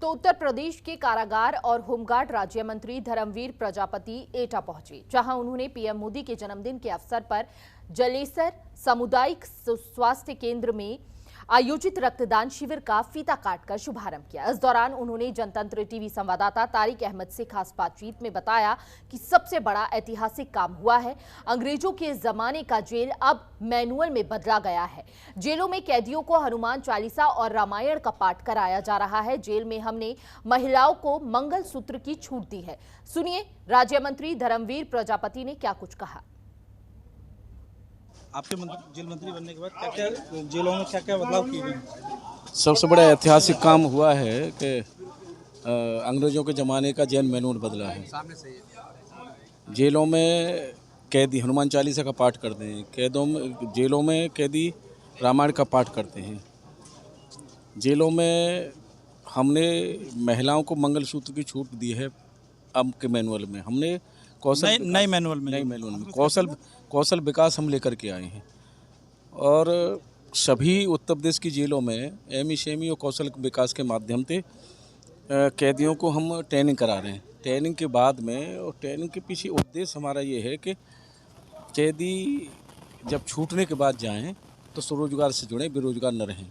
तो उत्तर प्रदेश के कारागार और होमगार्ड राज्य मंत्री धर्मवीर प्रजापति एटा पहुंचे, जहां उन्होंने पीएम मोदी के जन्मदिन के अवसर पर जलेसर सामुदायिक स्वास्थ्य केंद्र में आयोजित रक्तदान शिविर का फीता काटकर शुभारंभ किया। इस दौरान उन्होंने जनतंत्र टीवी संवाददाता तारिक अहमद से खास बातचीत में बताया कि सबसे बड़ा ऐतिहासिक काम हुआ है। अंग्रेजों के जमाने का जेल अब मैनुअल में बदला गया है। जेलों में कैदियों को हनुमान चालीसा और रामायण का पाठ कराया जा रहा है। जेल में हमने महिलाओं को मंगलसूत्र की छूट दी है। सुनिए राज्य मंत्री धर्मवीर प्रजापति ने क्या कुछ कहा। आपके जेल मंत्री बनने के बाद क्या-क्या जेलों में क्या-क्या बदलाव किए गए? सबसे बड़ा ऐतिहासिक काम हुआ है कि अंग्रेजों के ज़माने का जेल मैनुअल बदला है। जेलों में कैदी हनुमान चालीसा का पाठ करते हैं। जेलों में कैदी रामायण का पाठ करते हैं। जेलों में हमने महिलाओं को मंगलसूत्र की छूट दी है। अब के मैनुअल में हमने नए मैनुअल में कौशल विकास हम लेकर के आए हैं। और सभी उत्तर प्रदेश की जेलों में एमई शेमी और कौशल विकास के माध्यम से कैदियों को हम ट्रेनिंग करा रहे हैं। ट्रेनिंग के बाद में और ट्रेनिंग के पीछे उद्देश्य हमारा ये है कि कैदी जब छूटने के बाद जाएं तो स्वरोजगार से जुड़ें, बेरोजगार न रहें।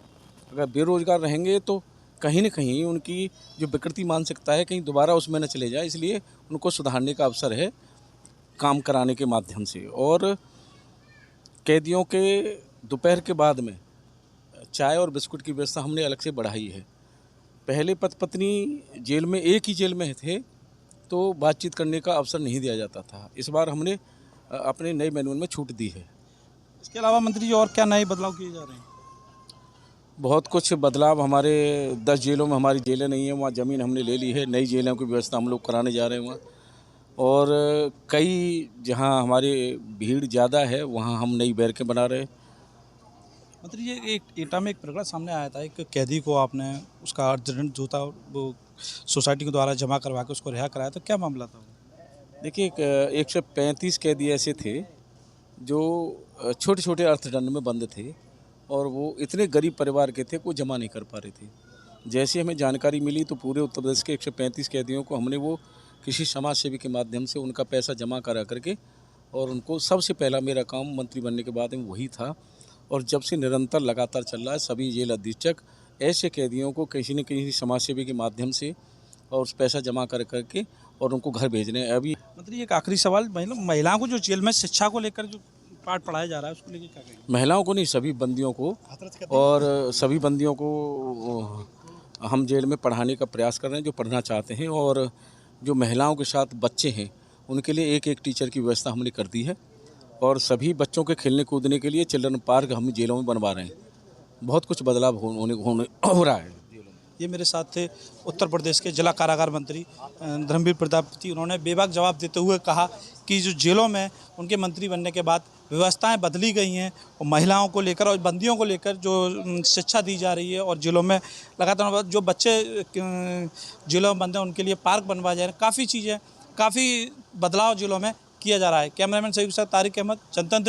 अगर बेरोजगार रहेंगे तो कहीं न कहीं उनकी जो विकृति मानसिकता है कहीं दोबारा उसमें न चले जाए, इसलिए उनको सुधारने का अवसर है काम कराने के माध्यम से। और कैदियों के दोपहर के बाद में चाय और बिस्कुट की व्यवस्था हमने अलग से बढ़ाई है। पहले पति पत्नी जेल में एक ही जेल में थे तो बातचीत करने का अवसर नहीं दिया जाता था। इस बार हमने अपने नए मैनुअल में छूट दी है। इसके अलावा मंत्री जी और क्या नए बदलाव किए जा रहे हैं? बहुत कुछ बदलाव हमारे 10 जेलों में हमारी जेलें नहीं हैं, वहाँ ज़मीन हमने ले ली है। नई जेलों की व्यवस्था हम लोग कराने जा रहे हैं वहाँ। और कई जहाँ हमारी भीड़ ज़्यादा है वहाँ हम नई बैरकें बना रहे हैं। मंत्री जी एक एटा में एक प्रकरण सामने आया था, एक कैदी को आपने उसका अर्धदंड जो था वो सोसाइटी के द्वारा जमा करवा के उसको रिहा कराया, तो क्या मामला था? देखिए 135 कैदी ऐसे थे जो छोटे छोटे अर्थदंड में बंद थे और वो इतने गरीब परिवार के थे, कोई जमा नहीं कर पा रहे थे। जैसे हमें जानकारी मिली तो पूरे उत्तर प्रदेश के 135 कैदियों को हमने वो किसी समाज सेवी के माध्यम से उनका पैसा जमा करा करके और उनको सबसे पहला मेरा काम मंत्री बनने के बाद में वही था। और जब से निरंतर लगातार चल रहा है, सभी जेल अधीक्षक ऐसे कैदियों को किसी न किसी समाज सेवी के माध्यम से और उस पैसा जमा कर करके और उनको घर भेजने। अभी मंत्री एक आखिरी सवाल, महिलाओं को जो जेल में शिक्षा को लेकर जो पाठ पढ़ाया जा रहा है उसको लेकर क्या कहेंगे? महिलाओं को नहीं, सभी बंदियों को और सभी बंदियों को हम जेल में पढ़ाने का प्रयास कर रहे हैं जो पढ़ना चाहते हैं। और जो महिलाओं के साथ बच्चे हैं उनके लिए एक एक टीचर की व्यवस्था हमने कर दी है। और सभी बच्चों के खेलने कूदने के लिए चिल्ड्रन पार्क हम जेलों में बनवा रहे हैं। बहुत कुछ बदलाव हो रहा है। ये मेरे साथ थे उत्तर प्रदेश के जिला कारागार मंत्री धर्मवीर प्रजापति। उन्होंने बेबाक जवाब देते हुए कहा कि जो जेलों में उनके मंत्री बनने के बाद व्यवस्थाएं बदली गई हैं और महिलाओं को लेकर और बंदियों को लेकर जो शिक्षा दी जा रही है और जेलों में लगातार जो बच्चे जेलों में बंद हैं उनके लिए पार्क बनवाए जा रहे हैं। काफ़ी चीज़ें, काफ़ी बदलाव जेलों में किया जा रहा है। कैमरामैन सही के साथ तारिक अहमद, जनतंत्र।